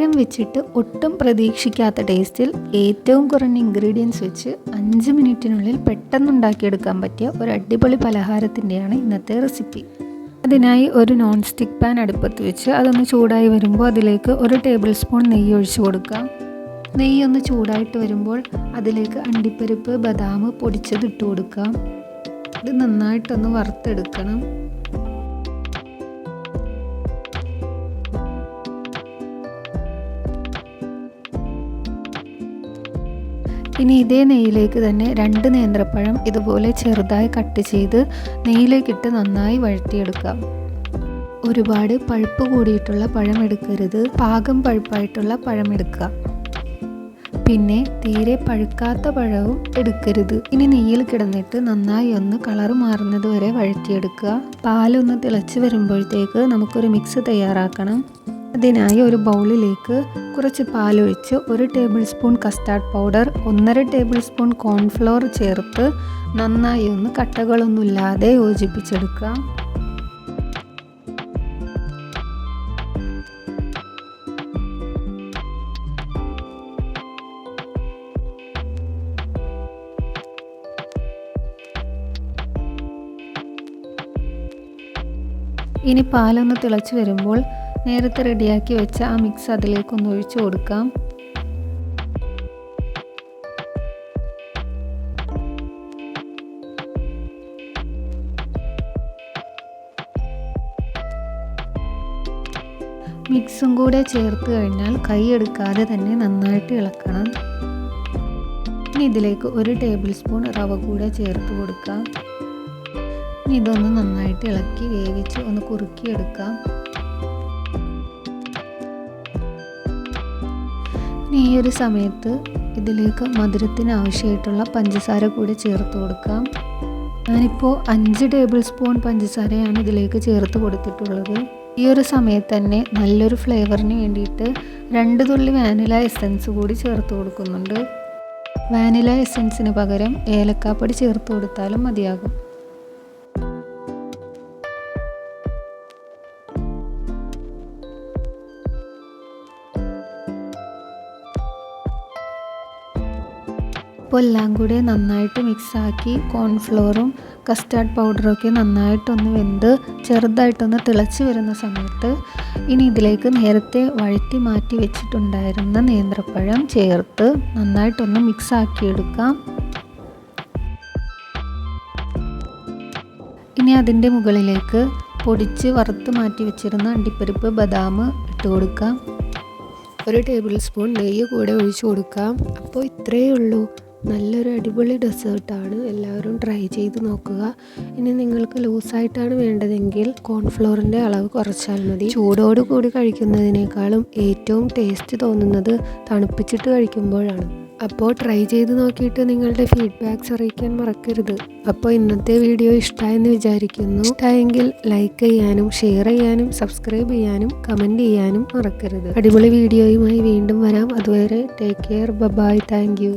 പഴം വെച്ചിട്ട് ഒട്ടും പ്രതീക്ഷിക്കാത്ത ടേസ്റ്റിൽ ഏറ്റവും കുറഞ്ഞ ഇൻഗ്രീഡിയൻസ് വെച്ച് 5 മിനിറ്റിനുള്ളിൽ പെട്ടെന്ന് ഉണ്ടാക്കിയെടുക്കാൻ പറ്റിയ ഒരു അടിപൊളി പലഹാരത്തിൻ്റെയാണ് ഇന്നത്തെ റെസിപ്പി. അതിനായി ഒരു നോൺ സ്റ്റിക്ക് പാൻ അടുപ്പത്ത് വെച്ച് അതൊന്ന് ചൂടായി വരുമ്പോൾ അതിലേക്ക് 1 ടേബിൾ സ്പൂൺ നെയ്യ് ഒഴിച്ച് കൊടുക്കാം. നെയ്യ് ഒന്ന് ചൂടായിട്ട് വരുമ്പോൾ അതിലേക്ക് അണ്ടിപ്പരിപ്പ്, ബദാം പൊടിച്ചത് ഇട്ട് കൊടുക്കാം. ഇത് നന്നായിട്ടൊന്ന് വറുത്തെടുക്കണം. ഇനി ഇതേ നെയ്യിലേക്ക് തന്നെ 2 നേന്ത്രപ്പഴം ഇതുപോലെ ചെറുതായി കട്ട് ചെയ്ത് നെയ്യിലേക്കിട്ട് നന്നായി വഴറ്റിയെടുക്കാം. ഒരുപാട് പഴുപ്പ് കൂടിയിട്ടുള്ള പഴം എടുക്കരുത്, പാകം പഴുപ്പായിട്ടുള്ള പഴം എടുക്കുക. പിന്നെ തീരെ പഴുക്കാത്ത പഴവും എടുക്കരുത്. ഇനി നെയ്യിൽ കിടന്നിട്ട് നന്നായി ഒന്ന് കളർ മാറുന്നത് വരെ വഴറ്റിയെടുക്കുക. പാലൊന്ന് തിളച്ച് വരുമ്പോഴത്തേക്ക് നമുക്കൊരു മിക്സ് തയ്യാറാക്കണം. അതിനായി ഒരു ബൗളിലേക്ക് കുറച്ച് പാലൊഴിച്ച് 1 table spoon custard powder, 1.5 table spoon cornflour ചേർത്ത് നന്നായി ഒന്ന് കട്ടകളൊന്നുമില്ലാതെ യോജിപ്പിച്ചെടുക്കാം. ഇനി പാലൊന്ന് തിളച്ച് വരുമ്പോൾ നേരത്തെ റെഡിയാക്കി വെച്ച ആ മിക്സ് അതിലേക്കൊന്ന് ഒഴിച്ചു കൊടുക്കാം. മിക്സും കൂടെ ചേർത്ത് കഴിഞ്ഞാൽ കൈ എടുക്കാതെ തന്നെ നന്നായിട്ട് ഇളക്കണം. ഇനി ഇതിലേക്ക് 1 ടേബിൾ സ്പൂൺ റവ കൂടെ ചേർത്ത് കൊടുക്കാം. ഇനി ഇതൊന്ന് നന്നായിട്ട് ഇളക്കി വേവിച്ച് ഒന്ന് കുറുക്കിയെടുക്കാം. ഇനി ഈ ഒരു സമയത്ത് ഇതിലേക്ക് മധുരത്തിന് ആവശ്യമായിട്ടുള്ള പഞ്ചസാര കൂടി ചേർത്ത് കൊടുക്കാം. ഞാനിപ്പോൾ 5 ടേബിൾ സ്പൂൺ പഞ്ചസാരയാണ് ഇതിലേക്ക് ചേർത്ത് കൊടുത്തിട്ടുള്ളത്. ഈ ഒരു സമയത്ത് തന്നെ നല്ലൊരു ഫ്ലേവറിന് വേണ്ടിയിട്ട് 2 തുള്ളി വാനില എസൻസ് കൂടി ചേർത്ത് കൊടുക്കുന്നുണ്ട്. വാനില എസൻസിന് പകരം ഏലക്കാപ്പൊടി ചേർത്ത് കൊടുത്താലും മതിയാകും. അപ്പോൾ എല്ലാം കൂടെ നന്നായിട്ട് മിക്സാക്കി കോൺഫ്ലോറും കസ്റ്റാർഡ് പൗഡറൊക്കെ നന്നായിട്ടൊന്ന് വെന്ത് ചെറുതായിട്ടൊന്ന് തിളച്ച് വരുന്ന സമയത്ത് ഇനി ഇതിലേക്ക് നേരത്തെ വഴറ്റി മാറ്റി വെച്ചിട്ടുണ്ടായിരുന്ന നേന്ത്രപ്പഴം ചേർത്ത് നന്നായിട്ടൊന്ന് മിക്സാക്കിയെടുക്കാം. ഇനി അതിൻ്റെ മുകളിലേക്ക് പൊടിച്ച് വറുത്ത് മാറ്റി വെച്ചിരുന്ന അണ്ടിപ്പരിപ്പ്, ബദാം ഇട്ട് കൊടുക്കാം. 1 ടേബിൾ സ്പൂൺ നെയ്യ് കൂടെ ഒഴിച്ചു കൊടുക്കാം. അപ്പോൾ ഇത്രയേ ഉള്ളൂ. നല്ലൊരു അടിപൊളി ഡെസേർട്ടാണ്. എല്ലാവരും ട്രൈ ചെയ്ത് നോക്കുക. ഇനി നിങ്ങൾക്ക് ലൂസായിട്ടാണ് വേണ്ടതെങ്കിൽ കോൺഫ്ലോറിൻ്റെ അളവ് കുറച്ചാൽ മതി. ചൂടോട് കൂടി കഴിക്കുന്നതിനേക്കാളും ഏറ്റവും ടേസ്റ്റ് തോന്നുന്നത് തണുപ്പിച്ചിട്ട് കഴിക്കുമ്പോഴാണ്. അപ്പോൾ ട്രൈ ചെയ്ത് നോക്കിയിട്ട് നിങ്ങളുടെ ഫീഡ്ബാക്ക്സ് അറിയിക്കാൻ മറക്കരുത്. അപ്പോൾ ഇന്നത്തെ വീഡിയോ ഇഷ്ടമായെന്ന് വിചാരിക്കുന്നു. ഇഷ്ടമായെങ്കിൽ ലൈക്ക് ചെയ്യാനും ഷെയർ ചെയ്യാനും സബ്സ്ക്രൈബ് ചെയ്യാനും കമൻറ്റ് ചെയ്യാനും മറക്കരുത്. അടിപൊളി വീഡിയോയുമായി വീണ്ടും വരാം. അതുവരെ take care. Bye. Thank U.